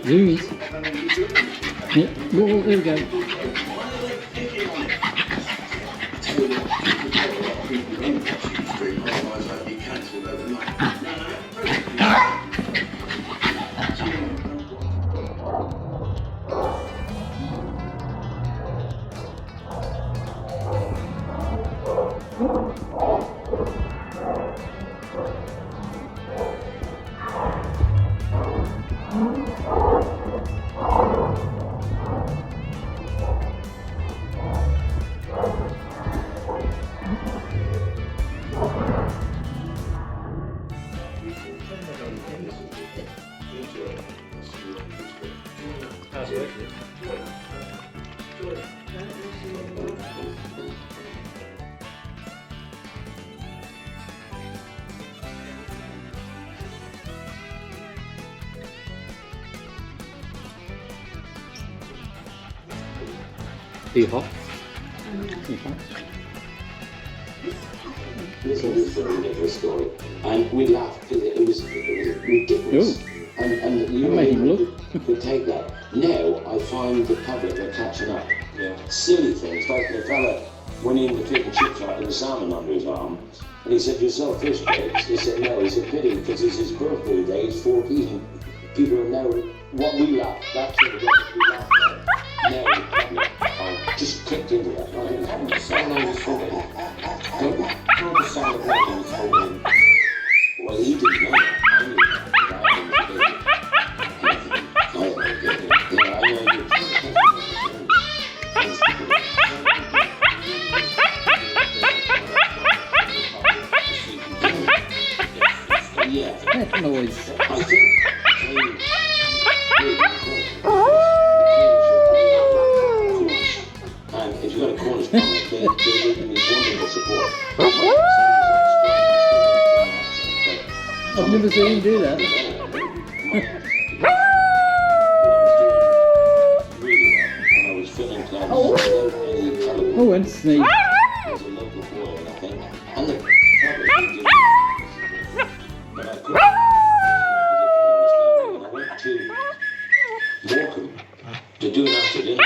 Zoomies. Yeah. Whoa, there we go. Are you hot? You hot? This is a ridiculous story, and we laughed because it was ridiculous. Ooh. And you Made him look. could take that. Now I find the public are catching up. Yeah. Silly things like the fella went in to take the chips out with a salmon under his arm, and he said, "You sell fish cakes?" He said, "No." He said, "Pity, because it's his birthday today. He's 14." People are now what we laughed. That's what we laughed at. Now the public are just clicked into that. I mean, having the sound of his forbidden. Don't the sound of his forbidden. Well, he didn't know that. I knew that. I know you. Yeah. That noise. I think and if you've got a Cornish comment, they're giving me wonderful support. I've never seen him do that. Oh, and sneeze. There's a local boy, I think, and the public but I couldn't understand. And I went to Morecambe to do an after dinner.